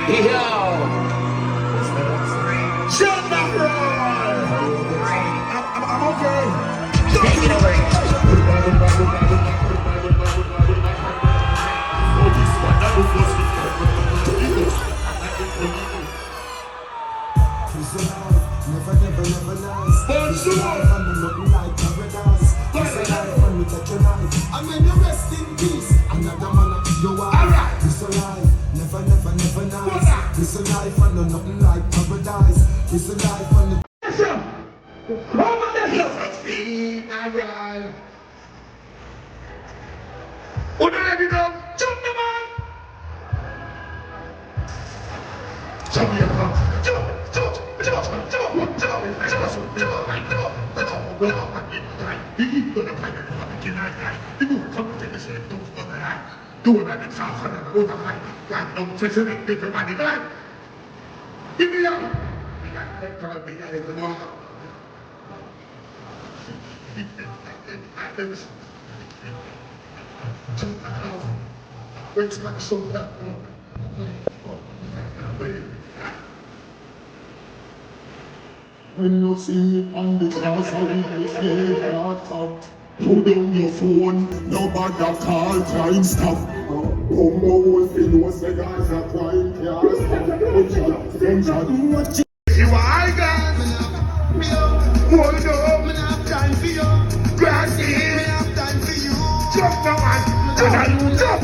Yo. I'm okay. Take it away. Never nice. It's a life and nothing like paradise. It's a life and we touch your life. And when you rest in peace, another man you are. It's a life, never nice. It's a life and nothing like paradise. It's a life and when you see me on the cross, I will say that put down your phone, nobody call, crime stop. Whole thing was the guys that crime can't stop. Do what you are, guys. Hold up, I have time for you. Grass in, I have time for you. Jump now, jump.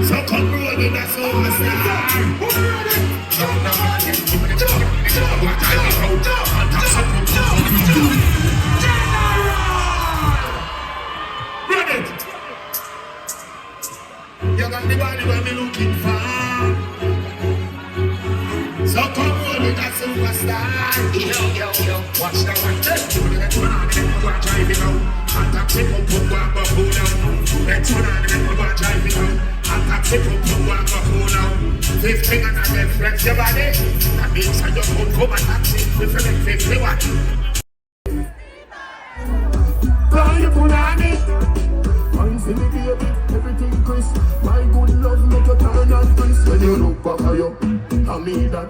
So come rolling, that's all I you got the body when me looking for. So come rolling, that's superstar. Yo, watch the one. Let's drive it out. And taxi pump up, pull down. Let's run on and drive it out. And taxi pump up, pull down. 15 and then flex your body. That means I just won't come and taxi. We feel like 51. Blow your punani. Mind see me baby, everything crisp. My good love make you turn and crisp. When you look back at you, I mean that.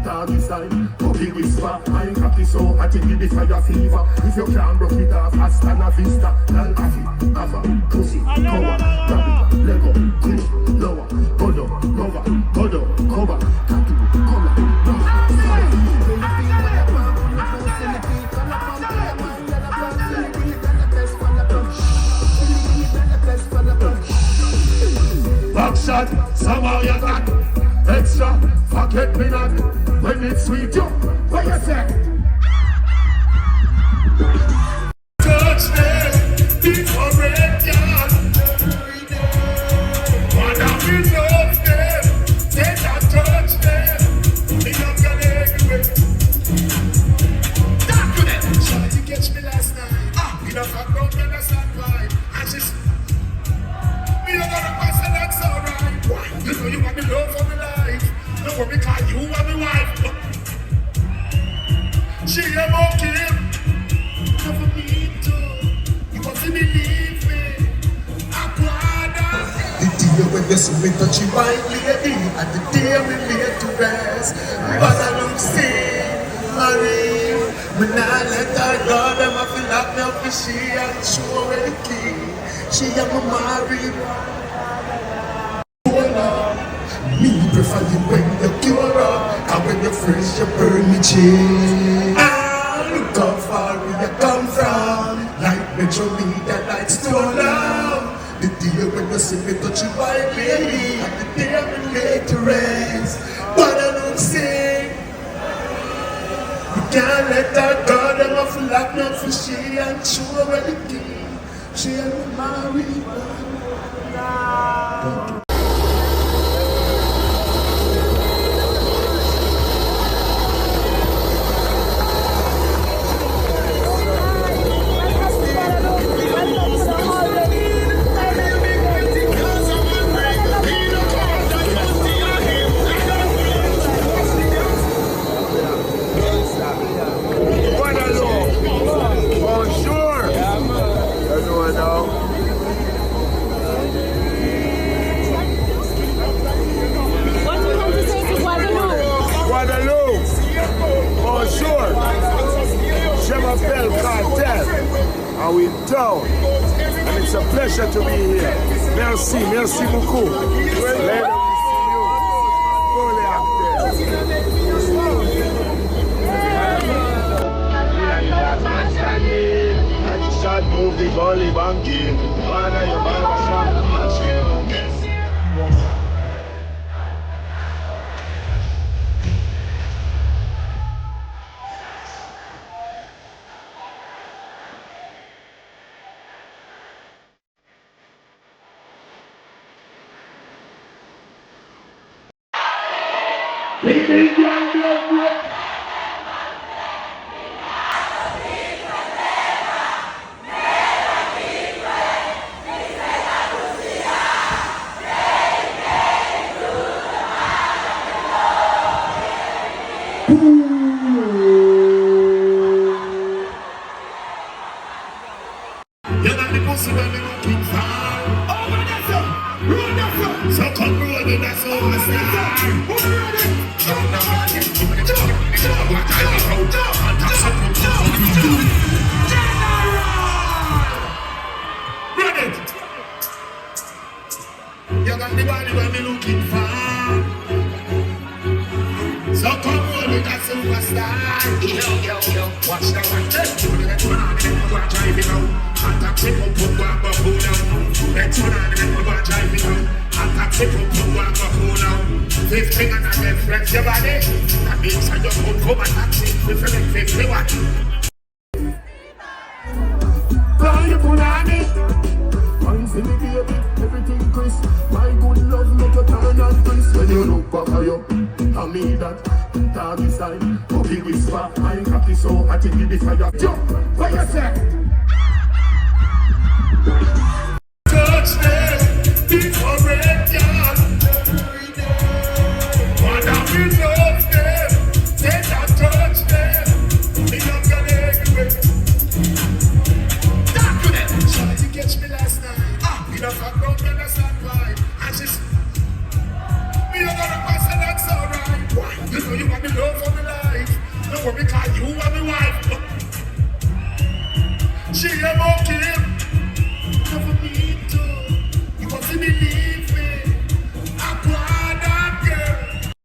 Doggy style, puppy whisper. My cocky so hot it give the fire fever. If you can't broke it off, hasta la vista. Lal coffee, cover, pussy, cover, grab it, lego, grip, lower, go down, cover, tattoo, back shot, somehow you got extra, forget me not. When it's sweet, yo, what you say? Touch me, before red yard. Wanna be loved them, they don't touch them. Me not gonna everywhere. Talk to them. So you catch me last night. We don't fuck around, me that's not right. And she's me not gonna pass and that's alright. Why? You know you want me love for me life. No worry, cause you are my wife. She am okay. Never need to. You want to believe me. Aquada. The day when you see me touching my lady, and the day we lay to rest. But I don't say, Marie, when I let her go, them I feel like me up for she and she already key. She am a Marie. Me prefer you when you cure up, and when you're fresh you burn me chin. I look how far where you come from, like Metro Media lights to love. The day when you see me touch you by lady, and the day we lay to rest. But I don't say, you can't let that go. like no fishy and sure where the king. She and married. Guadeloupe, bonjour, je m'appelle Kartel, and we in town, and it's a pleasure to be here. Merci, merci beaucoup. Later we see you, fully active. Move the volley banky, You got the pussy when we looking for. Over there, sir. Run there, sir. So come roll with us over there. Who ready? Jump down, Run it. You got the body when we looking for. So come roll with us superstar. Yo. Watch the one. Let's drive it out. Attack it up, pull down. Let's run on it, we're gonna drive it out. Attack it up, pull down. 50 and then flex your body. That means I just won't come and taxi. We feel like 51. Blow your punani. Once in the baby, everything crisp. My good love make you turn and crisp. When you look back at you, I mean that. Doggy style, cookie whisper. My cocky so hot it give the fire. Jump, what you say? Touch them, before red yard. Wanna be love them, they not touch them. The younger anyway. Talk to them. Shawty catch me last night. We don't fuck around when I stand by. And she's me a gonna pass and that's alright. Why? You know you want the love for my life. No worry, cause you are my wife. She a monkey. Never need to. You want to believe.